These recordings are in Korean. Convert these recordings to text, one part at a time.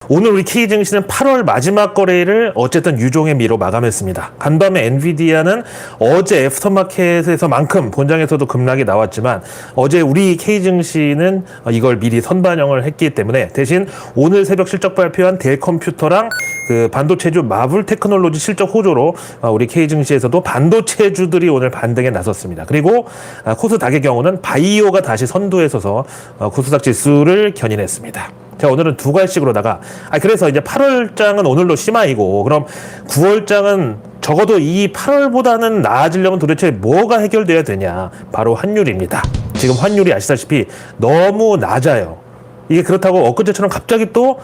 오늘 우리 K증시는 8월 마지막 거래일을 어쨌든 유종의 미로 마감했습니다. 간밤에 엔비디아는 어제 애프터마켓에서만큼 본장에서도 급락이 나왔지만 어제 우리 K증시는 이걸 미리 선반영을 했기 때문에 대신 오늘 새벽 실적 발표한 델 컴퓨터랑 그 반도체주 마블 테크놀로지 실적 호조로 우리 K증시에서도 반도체주들이 오늘 반등에 나섰습니다. 그리고 코스닥의 경우는 바이오가 다시 선두에 서서 코스닥 지수를 견인했습니다. 자, 오늘은 두 갈씩으로다가 그래서 이제 8월장은 오늘로 심화이고 그럼 9월장은 적어도 이 8월보다는 나아지려면 도대체 뭐가 해결돼야 되냐? 바로 환율입니다. 지금 환율이 아시다시피 너무 낮아요. 이게 그렇다고 엊그제처럼 갑자기 또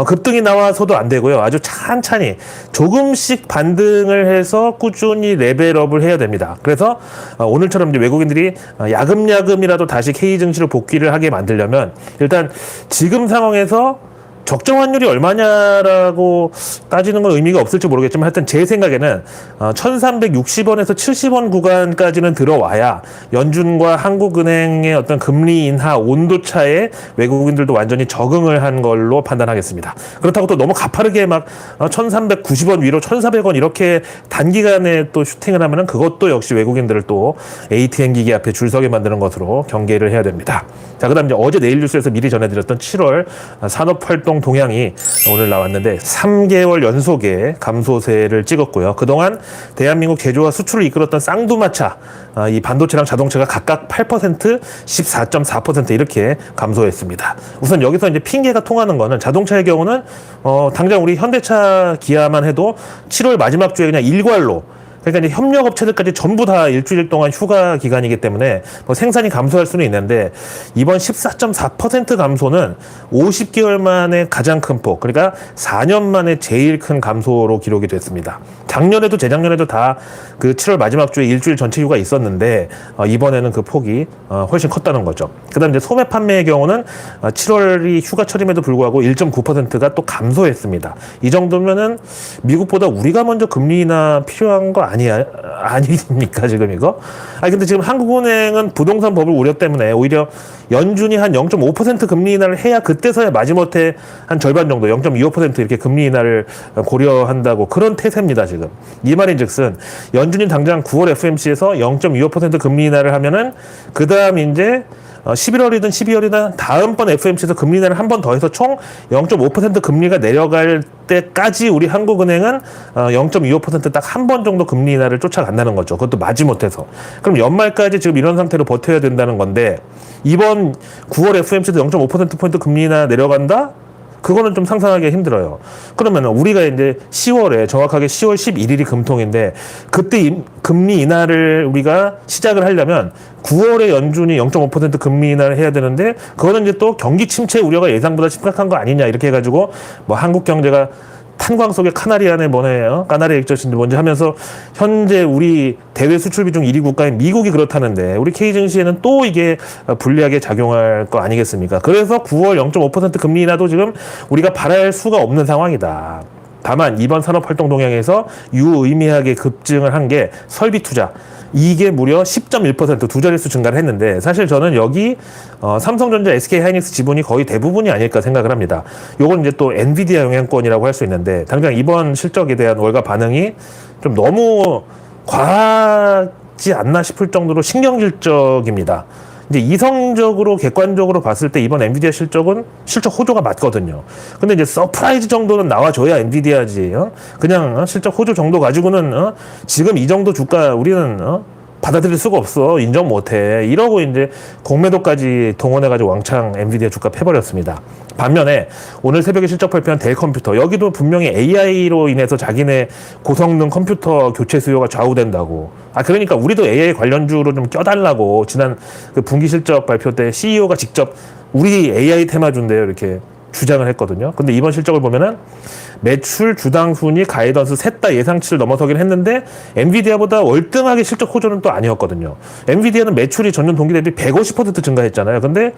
급등이 나와서도 안 되고요. 아주 찬찬히 조금씩 반등을 해서 꾸준히 레벨업을 해야 됩니다. 그래서 오늘처럼 이제 외국인들이 야금야금이라도 다시 K증시로 복귀를 하게 만들려면 일단 지금 상황에서 적정 환율이 얼마냐라고 따지는 건 의미가 없을지 모르겠지만 하여튼 제 생각에는 1360원에서 70원 구간까지는 들어와야 연준과 한국은행의 어떤 금리 인하 온도차에 외국인들도 완전히 적응을 한 걸로 판단하겠습니다. 그렇다고 또 너무 가파르게 막 1390원 위로 1400원 이렇게 단기간에 또 슈팅을 하면은 그것도 역시 외국인들을 또 ATM 기기 앞에 줄 서게 만드는 것으로 경계를 해야 됩니다. 자, 그다음 이제 어제 내일 뉴스에서 미리 전해드렸던 7월 산업활동 동향이 오늘 나왔는데 3개월 연속의 감소세를 찍었고요. 그동안 대한민국 개조와 수출을 이끌었던 쌍두마차 이 반도체랑 자동차가 각각 8%, 14.4% 이렇게 감소했습니다. 우선 여기서 이제 핑계가 통하는 거는 자동차의 경우는 당장 우리 현대차, 기아만 해도 7월 마지막 주에 그냥 일괄로 그러니까 이제 협력업체들까지 전부 다 일주일 동안 휴가 기간이기 때문에 뭐 생산이 감소할 수는 있는데 이번 14.4% 감소는 50개월 만에 가장 큰 폭, 그러니까 4년 만에 제일 큰 감소로 기록이 됐습니다. 작년에도 재작년에도 다 그 7월 마지막 주에 일주일 전체 휴가 있었는데 이번에는 그 폭이 훨씬 컸다는 거죠. 그다음 이제 소매 판매의 경우는 7월이 휴가철임에도 불구하고 1.9%가 또 감소했습니다. 이 정도면은 미국보다 우리가 먼저 금리 인하 필요한 거 아닙니까 지금 이거? 근데 지금 한국은행은 부동산 버블 우려 때문에 오히려 연준이 한 0.5% 금리 인하를 해야 그때서야 마지못해 한 절반 정도 0.25% 이렇게 금리 인하를 고려한다고 그런 태세입니다 지금. 이 말인즉슨 연준이 당장 9월 FMC에서 0.25% 금리 인하를 하면은 그 다음 이제 11월이든 12월이든 다음번 FMC에서 금리 인하를 한 번 더 해서 총 0.5% 금리가 내려갈 때까지 우리 한국은행은 0.25% 딱 한 번 정도 금리 인하를 쫓아간다는 거죠. 그것도 마지못해서. 그럼 연말까지 지금 이런 상태로 버텨야 된다는 건데 이번 9월 FMC에서 0.5%포인트 금리 인하 내려간다? 그거는 좀 상상하기 힘들어요. 그러면 우리가 이제 10월에 정확하게 10월 11일이 금통인데 그때 금리 인하를 우리가 시작을 하려면 9월에 연준이 0.5% 금리 인하를 해야 되는데 그거는 이제 또 경기 침체 우려가 예상보다 심각한 거 아니냐 이렇게 해가지고 뭐 한국 경제가 탄광 속의 카나리 안에 뭐네요. 까나리 액젓인데 뭔지 하면서 현재 우리 대외 수출 비중 1위 국가인 미국이 그렇다는데 우리 K증시에는 또 이게 불리하게 작용할 거 아니겠습니까? 그래서 9월 0.5% 금리 인하도 지금 우리가 바랄 수가 없는 상황이다. 다만 이번 산업활동 동향에서 유의미하게 급증을 한 게 설비 투자. 이게 무려 10.1% 두 자릿수 증가를 했는데 사실 저는 여기 삼성전자, SK하이닉스 지분이 거의 대부분이 아닐까 생각을 합니다. 요건 이제 또 엔비디아 영향권이라고 할 수 있는데 당장 이번 실적에 대한 월가 반응이 좀 너무 과하지 않나 싶을 정도로 신경질적입니다. 이제 이성적으로 객관적으로 봤을 때 이번 엔비디아 실적은 실적 호조가 맞거든요. 근데 이제 서프라이즈 정도는 나와줘야 엔비디아지. 그냥 실적 호조 정도 가지고는 지금 이 정도 주가 우리는 받아들일 수가 없어. 인정 못해. 이러고 이제 공매도까지 동원해가지고 왕창 엔비디아 주가 패버렸습니다. 반면에 오늘 새벽에 실적 발표한 델 컴퓨터 여기도 분명히 AI로 인해서 자기네 고성능 컴퓨터 교체 수요가 좌우된다고. 그러니까 우리도 AI 관련주로 좀 껴달라고 지난 그 분기 실적 발표 때 CEO가 직접 우리 AI 테마주인데요 이렇게 주장을 했거든요. 근데 이번 실적을 보면은 매출, 주당 순위, 가이던스 셋 다 예상치를 넘어서긴 했는데 엔비디아보다 월등하게 실적 호조는 또 아니었거든요. 엔비디아는 매출이 전년 동기 대비 150% 증가했잖아요. 근데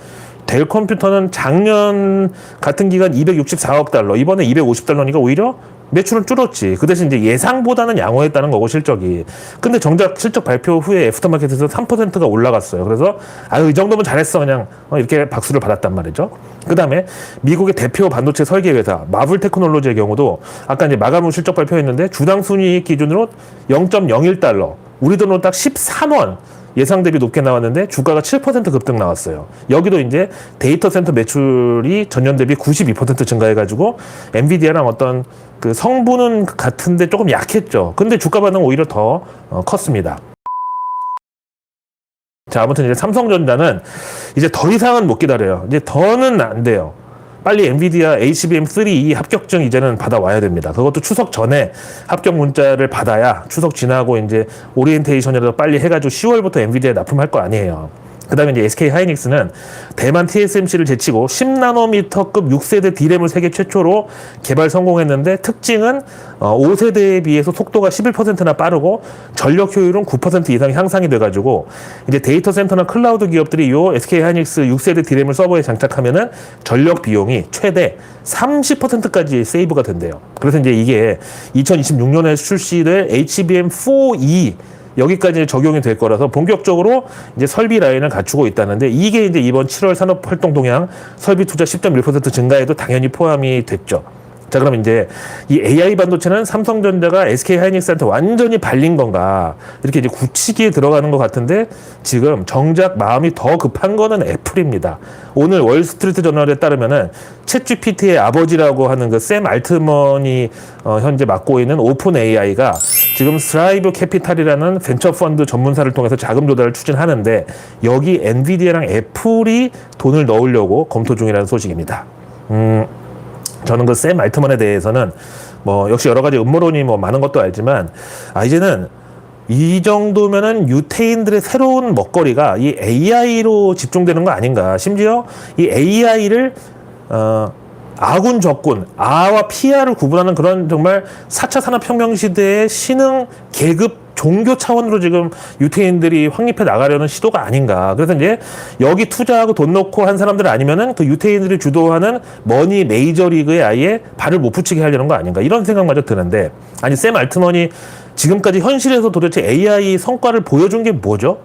델 컴퓨터는 작년 같은 기간 264억 달러, 이번에 250달러니까 오히려 매출은 줄었지. 그 대신 이제 예상보다는 양호했다는 거고, 실적이. 근데 정작 실적 발표 후에 애프터마켓에서 3%가 올라갔어요. 그래서 이 정도면 잘했어, 그냥 이렇게 박수를 받았단 말이죠. 그 다음에 미국의 대표 반도체 설계 회사 마블 테크놀로지의 경우도 아까 이제 마감 후 실적 발표했는데 주당 순이익 기준으로 0.01달러, 우리 돈으로 딱 13원 예상 대비 높게 나왔는데 주가가 7% 급등 나왔어요. 여기도 이제 데이터 센터 매출이 전년 대비 92% 증가해가지고 엔비디아랑 어떤 그 성분은 같은데 조금 약했죠. 근데 주가 반응은 오히려 더 컸습니다. 자, 아무튼 이제 삼성전자는 이제 더 이상은 못 기다려요. 이제 더는 안 돼요. 빨리 엔비디아 HBM3E 합격증 이제는 받아와야 됩니다. 그것도 추석 전에 합격 문자를 받아야 추석 지나고 이제 오리엔테이션이라도 빨리 해가지고 10월부터 엔비디아에 납품할 거 아니에요. 그 다음에 이제 SK 하이닉스는 대만 TSMC를 제치고 10나노미터급 6세대 D램을 세계 최초로 개발 성공했는데 특징은 5세대에 비해서 속도가 11%나 빠르고 전력 효율은 9% 이상 향상이 돼가지고 이제 데이터 센터나 클라우드 기업들이 요 SK 하이닉스 6세대 D램을 서버에 장착하면은 전력 비용이 최대 30%까지 세이브가 된대요. 그래서 이제 이게 2026년에 출시될 HBM4E 여기까지 적용이 될 거라서 본격적으로 이제 설비 라인을 갖추고 있다는데 이게 이제 이번 7월 산업활동 동향 설비 투자 10.1% 증가에도 당연히 포함이 됐죠. 자, 그럼 이제 이 AI 반도체는 삼성전자가 SK 하이닉스한테 완전히 발린 건가? 이렇게 이제 굳히기에 들어가는 것 같은데 지금 정작 마음이 더 급한 거는 애플입니다. 오늘 월스트리트 저널에 따르면은 챗GPT의 아버지라고 하는 그 샘 알트먼이 현재 맡고 있는 오픈 AI가 지금 스라이브 캐피탈이라는 벤처 펀드 전문사를 통해서 자금 조달을 추진하는데 여기 엔비디아랑 애플이 돈을 넣으려고 검토 중이라는 소식입니다. 저는 그 샘 알트먼에 대해서는 뭐 역시 여러 가지 음모론이 뭐 많은 것도 알지만 이제는 이 정도면은 유태인들의 새로운 먹거리가 이 AI로 집중되는 거 아닌가. 심지어 이 AI를 아군 적군, 아와 피아를 구분하는 그런 정말 4차 산업혁명 시대의 신흥 계급 종교 차원으로 지금 유태인들이 확립해 나가려는 시도가 아닌가. 그래서 이제 여기 투자하고 돈 넣고 한 사람들 아니면은 그 유태인들이 주도하는 머니 메이저리그에 아예 발을 못 붙이게 하려는 거 아닌가. 이런 생각마저 드는데 아니 샘 알트먼이 지금까지 현실에서 도대체 AI 성과를 보여준 게 뭐죠?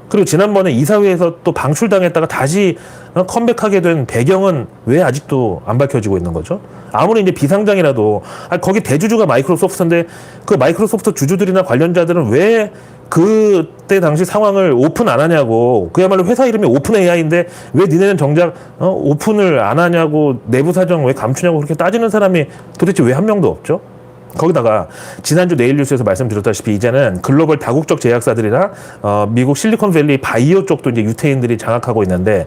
그리고 지난번에 이사회에서 또 방출당했다가 다시 컴백하게 된 배경은 왜 아직도 안 밝혀지고 있는 거죠? 아무리 이제 비상장이라도 거기 대주주가 마이크로소프트인데 그 마이크로소프트 주주들이나 관련자들은 왜 그때 당시 상황을 오픈 안 하냐고. 그야말로 회사 이름이 오픈 AI인데 왜 니네는 정작 오픈을 안 하냐고, 내부 사정 왜 감추냐고 그렇게 따지는 사람이 도대체 왜 한 명도 없죠? 거기다가 지난주 네일뉴스에서 말씀드렸다시피 이제는 글로벌 다국적 제약사들이나 미국 실리콘밸리 바이오 쪽도 이제 유태인들이 장악하고 있는데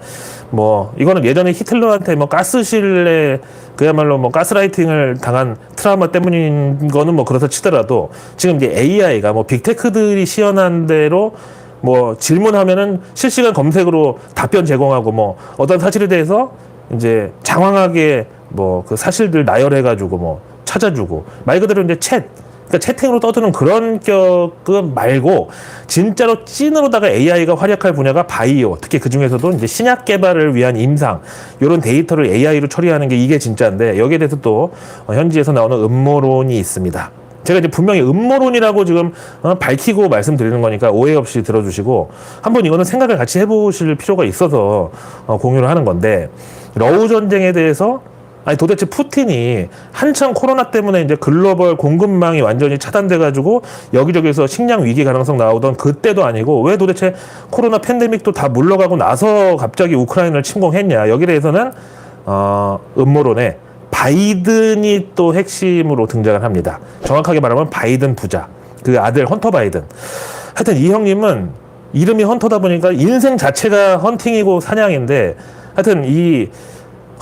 뭐 이거는 예전에 히틀러한테 뭐 가스실에 그야말로 뭐 가스라이팅을 당한 트라우마 때문인 거는 뭐 그렇다 치더라도 지금 이제 AI가 뭐 빅테크들이 시연한 대로 뭐 질문하면은 실시간 검색으로 답변 제공하고 뭐 어떤 사실에 대해서 이제 장황하게 뭐 그 사실들 나열해가지고 뭐 찾아주고 말 그대로 이제 그러니까 채팅으로 떠드는 그런 격은 말고 진짜로 찐으로다가 AI가 활약할 분야가 바이오, 특히 그 중에서도 이제 신약 개발을 위한 임상 이런 데이터를 AI로 처리하는 게 이게 진짜인데 여기에 대해서 또 현지에서 나오는 음모론이 있습니다. 제가 이제 분명히 음모론이라고 지금 밝히고 말씀드리는 거니까 오해 없이 들어주시고 한번 이거는 생각을 같이 해보실 필요가 있어서 공유를 하는 건데 러우 전쟁에 대해서 아니 도대체 푸틴이 한참 코로나 때문에 이제 글로벌 공급망이 완전히 차단돼가지고 여기저기서 식량 위기 가능성 나오던 그때도 아니고 왜 도대체 코로나 팬데믹도 다 물러가고 나서 갑자기 우크라이나를 침공했냐. 여기에 대해서는 음모론에 바이든이 또 핵심으로 등장을 합니다. 정확하게 말하면 바이든 부자, 그 아들 헌터 바이든. 하여튼 이 형님은 이름이 헌터다 보니까 인생 자체가 헌팅이고 사냥인데 하여튼 이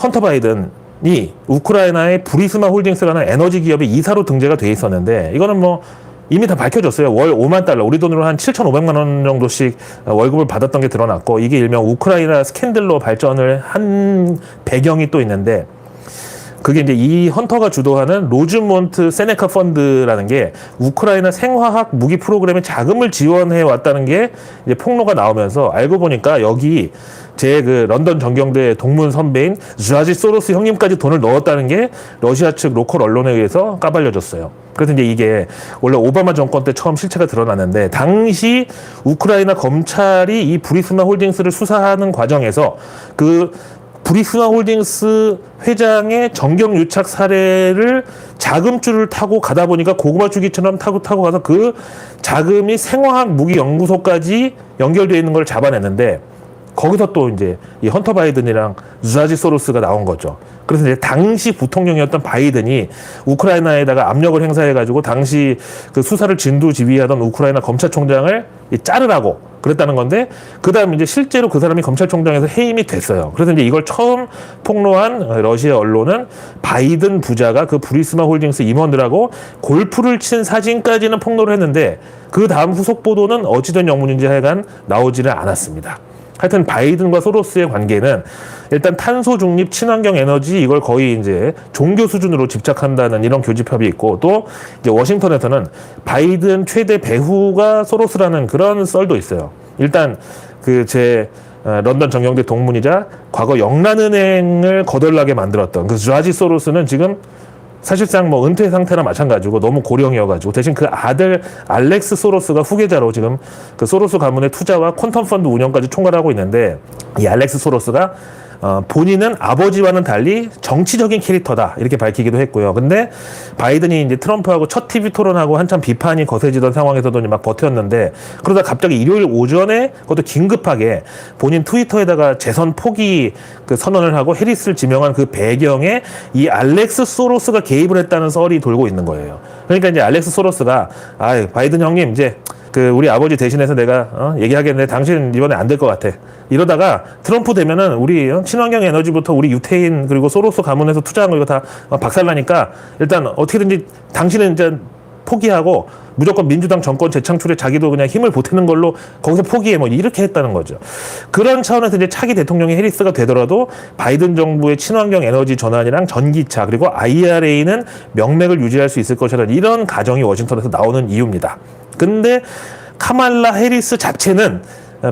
헌터 바이든 이 우크라이나의 부리스마 홀딩스라는 에너지 기업의 이사로 등재가 돼 있었는데 이거는 뭐 이미 다 밝혀졌어요. 월 5만 달러, 우리 돈으로 한 7,500만 원 정도씩 월급을 받았던 게 드러났고 이게 일명 우크라이나 스캔들로 발전을 한 배경이 또 있는데 그게 이제 이 헌터가 주도하는 로즈몬트 세네카 펀드라는 게 우크라이나 생화학 무기 프로그램에 자금을 지원해 왔다는 게 이제 폭로가 나오면서 알고 보니까 여기 제 그 런던 전경대 동문 선배인 자지 소로스 형님까지 돈을 넣었다는 게 러시아 측 로컬 언론에 의해서 까발려졌어요. 그래서 이제 이게 원래 오바마 정권 때 처음 실체가 드러났는데 당시 우크라이나 검찰이 이 부리스마 홀딩스를 수사하는 과정에서 그 부리스마 홀딩스 회장의 정경유착 사례를 자금줄을 타고 가다 보니까 고구마 주기처럼 타고 가서 그 자금이 생화학 무기 연구소까지 연결되어 있는 걸 잡아냈는데 거기서 또 이제 이 헌터 바이든이랑 자지 소로스가 나온 거죠. 그래서 이제 당시 부통령이었던 바이든이 우크라이나에다가 압력을 행사해가지고 당시 그 수사를 진두지휘하던 우크라이나 검찰총장을 자르라고 그랬다는 건데 그다음 이제 실제로 그 사람이 검찰총장에서 해임이 됐어요. 그래서 이제 이걸 처음 폭로한 러시아 언론은 바이든 부자가 그 부리스마 홀딩스 임원들하고 골프를 친 사진까지는 폭로를 했는데 그 다음 후속 보도는 어찌된 영문인지 하여간 나오지는 않았습니다. 하여튼 바이든과 소로스의 관계는 일단 탄소 중립 친환경 에너지 이걸 거의 이제 종교 수준으로 집착한다는 이런 교집합이 있고 또 이제 워싱턴에서는 바이든 최대 배후가 소로스라는 그런 썰도 있어요. 일단 그 제 런던 정경대 동문이자 과거 영란은행을 거덜나게 만들었던 그 자지 소로스는 지금 사실상 뭐 은퇴 상태나 마찬가지고 너무 고령이어가지고 대신 그 아들 알렉스 소로스가 후계자로 지금 그 소로스 가문의 투자와 퀀텀 펀드 운영까지 총괄하고 있는데 이 알렉스 소로스가 본인은 아버지와는 달리 정치적인 캐릭터다 이렇게 밝히기도 했고요. 근데 바이든이 이제 트럼프하고 첫 TV 토론하고 한참 비판이 거세지던 상황에서도 막 버텼는데 그러다 갑자기 일요일 오전에 그것도 긴급하게 본인 트위터에다가 재선 포기 그 선언을 하고 해리스를 지명한 그 배경에 이 알렉스 소로스가 개입을 했다는 썰이 돌고 있는 거예요. 그러니까 이제 알렉스 소로스가 바이든 형님 이제 그 우리 아버지 대신해서 내가 얘기하겠는데 당신 이번에 안 될 것 같아. 이러다가 트럼프 되면은 우리 친환경 에너지부터 우리 유태인 그리고 소로스 가문에서 투자한 거 이거 다 박살나니까 일단 어떻게든지 당신은 이제 포기하고 무조건 민주당 정권 재창출에 자기도 그냥 힘을 보태는 걸로 거기서 포기해 뭐 이렇게 했다는 거죠. 그런 차원에서 이제 차기 대통령이 해리스가 되더라도 바이든 정부의 친환경 에너지 전환이랑 전기차 그리고 IRA는 명맥을 유지할 수 있을 것이라는 이런 가정이 워싱턴에서 나오는 이유입니다. 근데 카말라 해리스 자체는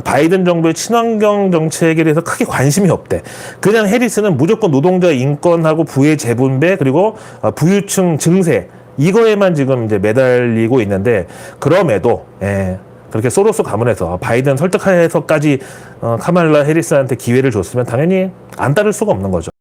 바이든 정부의 친환경 정책에 대해서 크게 관심이 없대. 그냥 해리스는 무조건 노동자 인권하고 부의 재분배 그리고 부유층 증세 이거에만 지금 이제 매달리고 있는데 그럼에도 그렇게 소로스 가문에서 바이든 설득해서까지 카말라 해리스한테 기회를 줬으면 당연히 안 따를 수가 없는 거죠.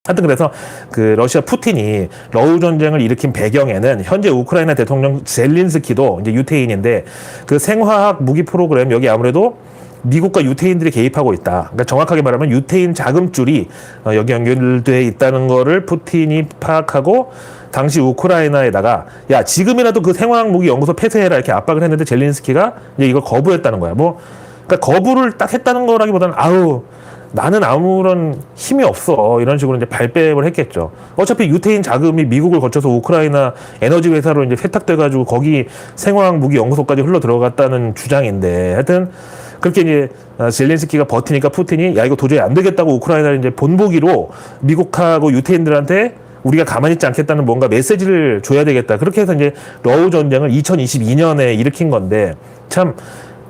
하여튼 그래서 그 러시아 푸틴이 러우 전쟁을 일으킨 배경에는 현재 우크라이나 대통령 젤린스키도 이제 유태인인데 그 생화학 무기 프로그램 여기 아무래도 미국과 유태인들이 개입하고 있다. 그러니까 정확하게 말하면 유태인 자금줄이 여기 연결되어 있다는 거를 푸틴이 파악하고 당시 우크라이나에다가 야 지금이라도 그 생화학 무기 연구소 폐쇄해라 이렇게 압박을 했는데 젤린스키가 이제 이걸 거부했다는 거야. 뭐 그러니까 거부를 딱 했다는 거라기보다는 나는 아무런 힘이 없어 이런 식으로 이제 발뺌을 했겠죠. 어차피 유태인 자금이 미국을 거쳐서 우크라이나 에너지 회사로 이제 세탁돼가지고 거기 생화학 무기 연구소까지 흘러 들어갔다는 주장인데 하여튼 그렇게 이제 젤렌스키가 버티니까 푸틴이 야 이거 도저히 안 되겠다고 우크라이나를 이제 본보기로 미국하고 유태인들한테 우리가 가만히 있지 않겠다는 뭔가 메시지를 줘야 되겠다. 그렇게 해서 이제 러우 전쟁을 2022년에 일으킨 건데 참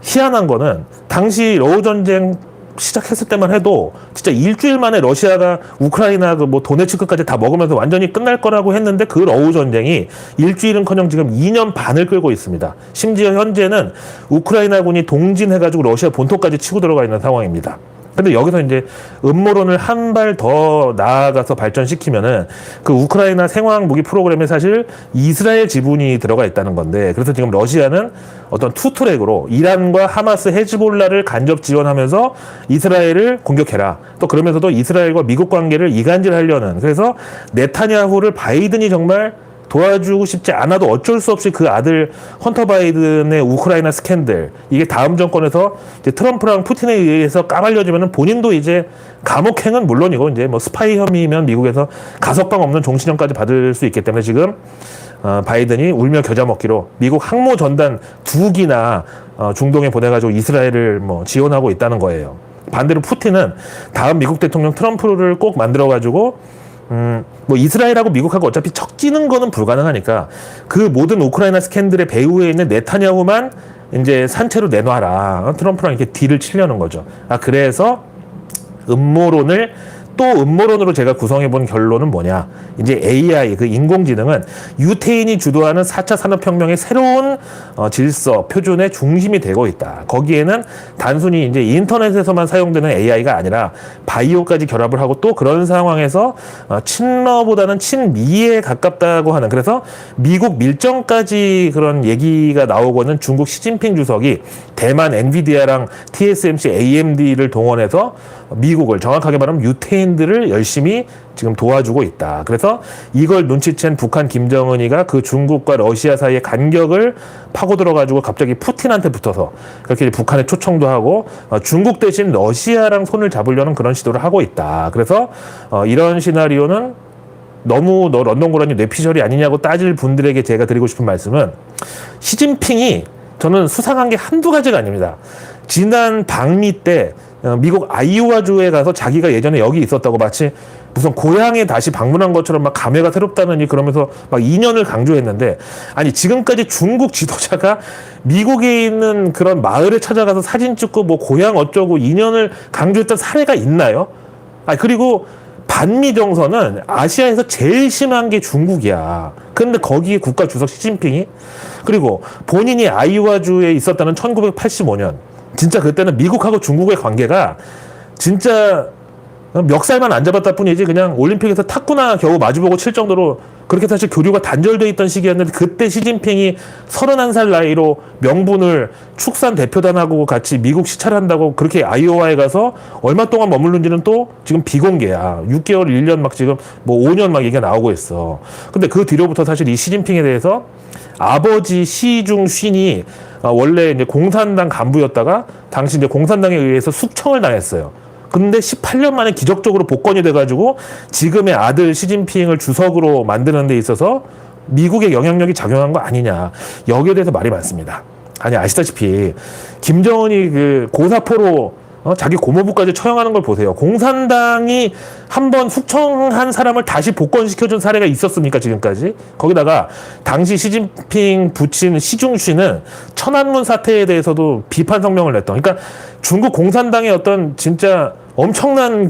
희한한 거는 당시 러우 전쟁 시작했을 때만 해도 진짜 일주일 만에 러시아가 우크라이나 그 뭐 도네츠크까지 다 먹으면서 완전히 끝날 거라고 했는데 그 러우 전쟁이 일주일은커녕 지금 2년 반을 끌고 있습니다. 심지어 현재는 우크라이나군이 동진해가지고 러시아 본토까지 치고 들어가 있는 상황입니다. 근데 여기서 이제 음모론을 한 발 더 나아가서 발전시키면은 그 우크라이나 생화학 무기 프로그램에 사실 이스라엘 지분이 들어가 있다는 건데 그래서 지금 러시아는 어떤 투트랙으로 이란과 하마스 헤즈볼라를 간접 지원하면서 이스라엘을 공격해라. 또 그러면서도 이스라엘과 미국 관계를 이간질하려는 그래서 네타냐후를 바이든이 정말 도와주고 싶지 않아도 어쩔 수 없이 그 아들 헌터 바이든의 우크라이나 스캔들 이게 다음 정권에서 이제 트럼프랑 푸틴에 의해서 까발려지면은 본인도 이제 감옥행은 물론이고 이제 뭐 스파이 혐의면 미국에서 가석방 없는 종신형까지 받을 수 있기 때문에 지금 바이든이 울며 겨자 먹기로 미국 항모 전단 2기나 중동에 보내가지고 이스라엘을 뭐 지원하고 있다는 거예요. 반대로 푸틴은 다음 미국 대통령 트럼프를 꼭 만들어가지고 뭐 이스라엘하고 미국하고 어차피 척지는 거는 불가능하니까 그 모든 우크라이나 스캔들의 배후에 있는 네타냐후만 이제 산채로 내놔라. 트럼프랑 이렇게 딜을 치려는 거죠. 그래서 또 음모론으로 제가 구성해본 결론은 뭐냐. 이제 AI, 그 인공지능은 유태인이 주도하는 4차 산업혁명의 새로운 질서, 표준의 중심이 되고 있다. 거기에는 단순히 이제 인터넷에서만 사용되는 AI가 아니라 바이오까지 결합을 하고 또 그런 상황에서 친러보다는 친미에 가깝다고 하는, 그래서 미국 밀정까지 그런 얘기가 나오고는 중국 시진핑 주석이 대만 엔비디아랑 TSMC, AMD를 동원해서 미국을, 정확하게 말하면 유태인들을 열심히 지금 도와주고 있다. 그래서 이걸 눈치챈 북한 김정은이가 그 중국과 러시아 사이의 간격을 파고들어가지고 갑자기 푸틴한테 붙어서 그렇게 북한에 초청도 하고 중국 대신 러시아랑 손을 잡으려는 그런 시도를 하고 있다. 그래서 이런 시나리오는 너무 너 런던 고라니 뇌피셜이 아니냐고 따질 분들에게 제가 드리고 싶은 말씀은, 시진핑이 저는 수상한 게 한두 가지가 아닙니다. 지난 방미 때 미국 아이오와주에 가서 자기가 예전에 여기 있었다고 마치 무슨 고향에 다시 방문한 것처럼 막 감회가 새롭다느니 그러면서 막 2년을 강조했는데, 아니 지금까지 중국 지도자가 미국에 있는 그런 마을에 찾아가서 사진 찍고 뭐 고향 어쩌고 2년을 강조했던 사례가 있나요? 그리고 반미 정서는 아시아에서 제일 심한 게 중국이야. 근데 거기에 국가 주석 시진핑이, 그리고 본인이 아이오와주에 있었다는 1985년, 진짜 그때는 미국하고 중국의 관계가 진짜 멱살만 안 잡았다 뿐이지 그냥 올림픽에서 탁구나 겨우 마주보고 칠 정도로 그렇게 사실 교류가 단절돼 있던 시기였는데, 그때 시진핑이 31살 나이로 명분을 축산 대표단하고 같이 미국 시찰을 한다고 그렇게 아이오와에 가서 얼마 동안 머물는지는 또 지금 비공개야. 6개월, 1년 막 지금 뭐 5년 막 얘기가 나오고 있어. 근데 그 뒤로부터 사실 이 시진핑에 대해서 아버지 시중신이 원래 이제 공산당 간부였다가 당시 이제 공산당에 의해서 숙청을 당했어요. 근데 18년 만에 기적적으로 복권이 돼가지고 지금의 아들 시진핑을 주석으로 만드는 데 있어서 미국의 영향력이 작용한 거 아니냐. 여기에 대해서 말이 많습니다. 아니, 아시다시피 김정은이 그 고사포로 자기 고모부까지 처형하는 걸 보세요. 공산당이 한번 숙청한 사람을 다시 복권시켜준 사례가 있었습니까, 지금까지? 거기다가 당시 시진핑 부친 시중신은 천안문 사태에 대해서도 비판 성명을 냈던, 그러니까 중국 공산당의 어떤 진짜 엄청난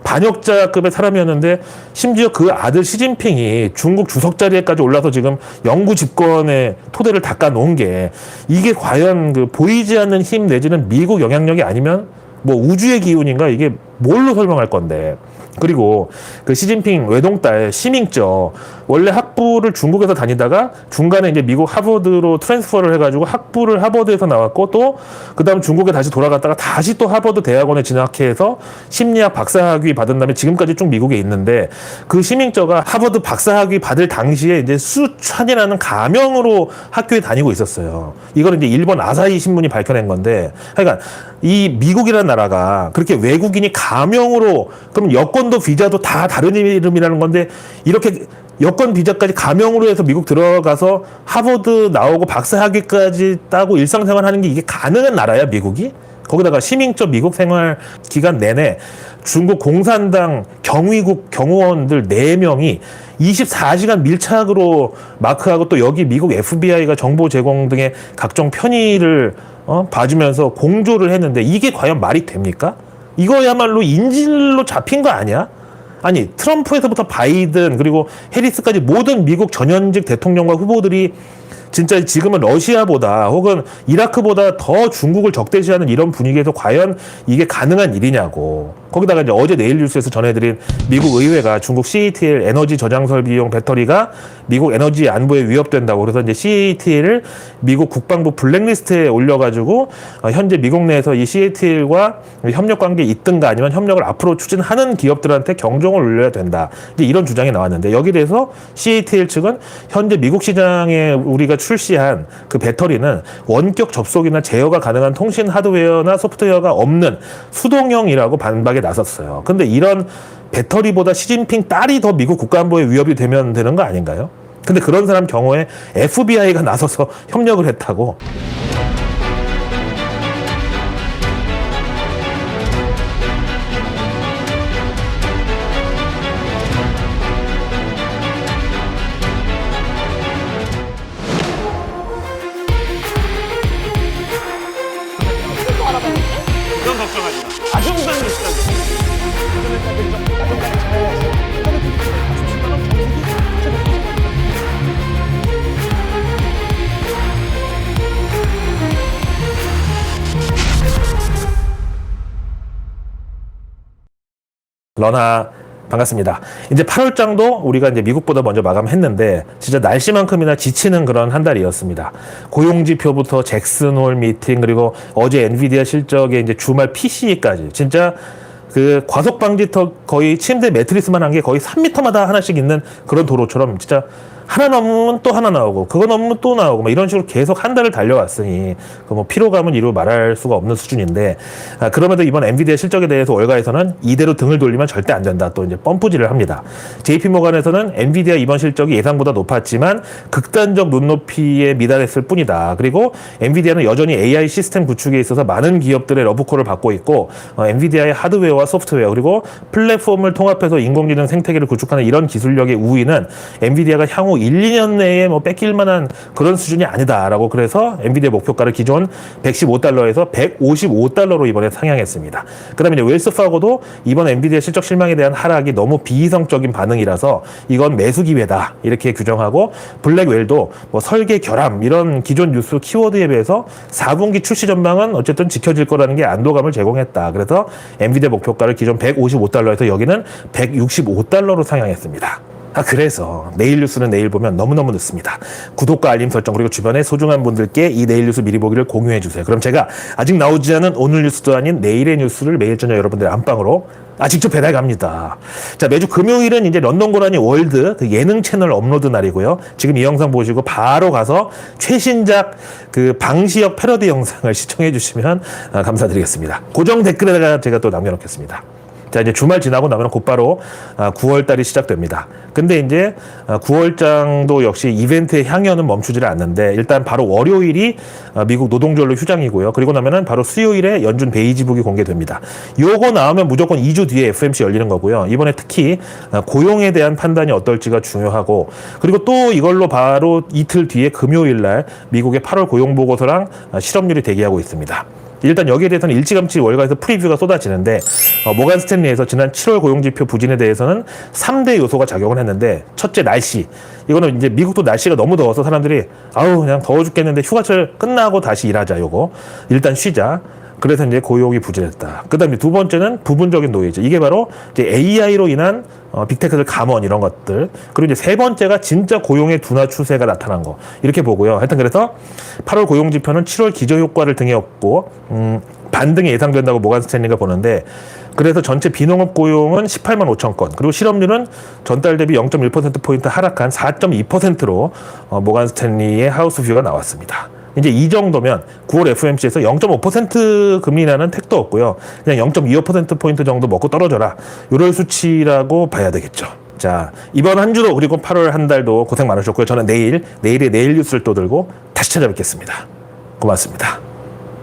반역자급의 사람이었는데, 심지어 그 아들 시진핑이 중국 주석 자리에까지 올라서 지금 영구 집권의 토대를 닦아 놓은 게, 이게 과연 그 보이지 않는 힘 내지는 미국 영향력이 아니면 뭐 우주의 기운인가, 이게 뭘로 설명할 건데. 그리고 그 시진핑 외동딸 시밍쩌, 원래 학부를 중국에서 다니다가 중간에 이제 미국 하버드로 트랜스퍼를 해가지고 학부를 하버드에서 나왔고, 또 그다음 중국에 다시 돌아갔다가 다시 또 하버드 대학원에 진학해서 심리학 박사학위 받은 다음에 지금까지 쭉 미국에 있는데, 그 시밍쩌가 하버드 박사학위 받을 당시에 이제 수찬이라는 가명으로 학교에 다니고 있었어요. 이걸 이제 일본 아사히 신문이 밝혀낸 건데, 그러니까 이 미국이라는 나라가 그렇게 외국인이 가명으로, 그럼 여권도 비자도 다 다른 이름이라는 건데, 이렇게 여권 비자까지 가명으로 해서 미국 들어가서 하버드 나오고 박사학위까지 따고 일상생활 하는 게 이게 가능한 나라야, 미국이? 거기다가 시민적 미국 생활 기간 내내 중국 공산당 경위국 경호원들 4명이 24시간 밀착으로 마크하고, 또 여기 미국 FBI가 정보 제공 등의 각종 편의를 봐주면서 공조를 했는데, 이게 과연 말이 됩니까? 이거야말로 인질로 잡힌 거 아니야? 아니, 트럼프에서부터 바이든 그리고 해리스까지 모든 미국 전현직 대통령과 후보들이 진짜 지금은 러시아보다 혹은 이라크보다 더 중국을 적대시하는 이런 분위기에서 과연 이게 가능한 일이냐고. 거기다가 이제 어제 내일 뉴스에서 전해드린 미국 의회가 중국 CATL 에너지 저장 설비용 배터리가 미국 에너지 안보에 위협된다고, 그래서 이제 CATL을 미국 국방부 블랙리스트에 올려가지고 현재 미국 내에서 이 CATL과 협력 관계에 있든가 아니면 협력을 앞으로 추진하는 기업들한테 경종을 울려야 된다. 이제 이런 주장이 나왔는데, 여기에 대해서 CATL 측은 현재 미국 시장에 우리가 출시한 그 배터리는 원격 접속이나 제어가 가능한 통신 하드웨어나 소프트웨어가 없는 수동형이라고 반박에 나섰어요. 근데 이런 배터리보다 시진핑 딸이 더 미국 국가안보에 위협이 되면 되는 거 아닌가요? 근데 그런 사람 경우에 FBI가 나서서 협력을 했다고. 러나 반갑습니다. 이제 8월장도 우리가 이제 미국보다 먼저 마감했는데 진짜 날씨만큼이나 지치는 그런 한 달이었습니다. 고용지표부터 잭슨홀 미팅 그리고 어제 엔비디아 실적에 이제 주말 PC까지 진짜 그 과속 방지턱 거의 침대 매트리스만 한 게 거의 3m마다 하나씩 있는 그런 도로처럼 진짜 하나 넘으면 또 하나 나오고 그거 넘으면 또 나오고 막 이런 식으로 계속 한 달을 달려왔으니 그 뭐 피로감은 이루 말할 수가 없는 수준인데 그럼에도 이번 엔비디아 실적에 대해서 월가에서는 이대로 등을 돌리면 절대 안 된다 또 이제 펌프질을 합니다. JP모간에서는 엔비디아 이번 실적이 예상보다 높았지만 극단적 눈높이에 미달했을 뿐이다. 그리고 엔비디아는 여전히 AI 시스템 구축에 있어서 많은 기업들의 러브콜을 받고 있고 엔비디아의 하드웨어와 소프트웨어 그리고 플랫폼을 통합해서 인공지능 생태계를 구축하는 이런 기술력의 우위는 엔비디아가 향후 1, 2년 내에 뭐 뺏길 만한 그런 수준이 아니다라고 그래서 엔비디아 목표가를 기존 115달러에서 155달러로 이번에 상향했습니다. 그 다음에 이제 웰스파고도 이번 엔비디아 실적 실망에 대한 하락이 너무 비이성적인 반응이라서 이건 매수 기회다 이렇게 규정하고 블랙웰도 뭐 설계 결함 이런 기존 뉴스 키워드에 비해서 4분기 출시 전망은 어쨌든 지켜질 거라는 게 안도감을 제공했다. 그래서 엔비디아 목표가를 기존 155달러에서 여기는 165달러로 상향했습니다. 그래서 내일 뉴스는 내일 보면 너무너무 늦습니다. 구독과 알림 설정 그리고 주변의 소중한 분들께 이 내일 뉴스 미리 보기를 공유해 주세요. 그럼 제가 아직 나오지 않은 오늘 뉴스도 아닌 내일의 뉴스를 매일 저녁 여러분들의 안방으로 직접 배달 갑니다. 자, 매주 금요일은 이제 런던 고라니 월드 그 예능 채널 업로드 날이고요. 지금 이 영상 보시고 바로 가서 최신작 그 방시혁 패러디 영상을 시청해 주시면 감사드리겠습니다. 고정 댓글에다가 제가 또 남겨놓겠습니다. 자, 이제 주말 지나고 나면 곧바로 9월달이 시작됩니다. 근데 이제 9월장도 역시 이벤트의 향연은 멈추지를 않는데 일단 바로 월요일이 미국 노동절로 휴장이고요. 그리고 나면은 바로 수요일에 연준 베이지북이 공개됩니다. 요거 나오면 무조건 2주 뒤에 FOMC 열리는 거고요. 이번에 특히 고용에 대한 판단이 어떨지가 중요하고 그리고 또 이걸로 바로 이틀 뒤에 금요일날 미국의 8월 고용보고서랑 실업률이 대기하고 있습니다. 일단 여기에 대해서는 일찌감치 월가에서 프리뷰가 쏟아지는데 모간 스탠리에서 지난 7월 고용지표 부진에 대해서는 3대 요소가 작용을 했는데 첫째 날씨. 이거는 이제 미국도 날씨가 너무 더워서 사람들이 그냥 더워 죽겠는데 휴가철 끝나고 다시 일하자 요거. 일단 쉬자. 그래서 이제 고용이 부진했다. 그 다음에 두 번째는 부분적인 노이즈. 이게 바로 이제 AI로 인한 빅테크들 감원 이런 것들. 그리고 이제 세 번째가 진짜 고용의 둔화 추세가 나타난 거. 이렇게 보고요. 하여튼 그래서 8월 고용 지표는 7월 기저 효과를 등에 업고 반등이 예상된다고 모간 스탠리가 보는데 그래서 전체 비농업 고용은 18만 5천 건 그리고 실업률은 전달 대비 0.1%포인트 하락한 4.2%로 모간 스탠리의 하우스 뷰가 나왔습니다. 이제 이 정도면 9월 FOMC에서 0.5% 금리라는 택도 없고요. 그냥 0.25%포인트 정도 먹고 떨어져라. 이런 수치라고 봐야 되겠죠. 자, 이번 한 주도 그리고 8월 한 달도 고생 많으셨고요. 저는 내일의 내일 뉴스를 또 들고 다시 찾아뵙겠습니다. 고맙습니다.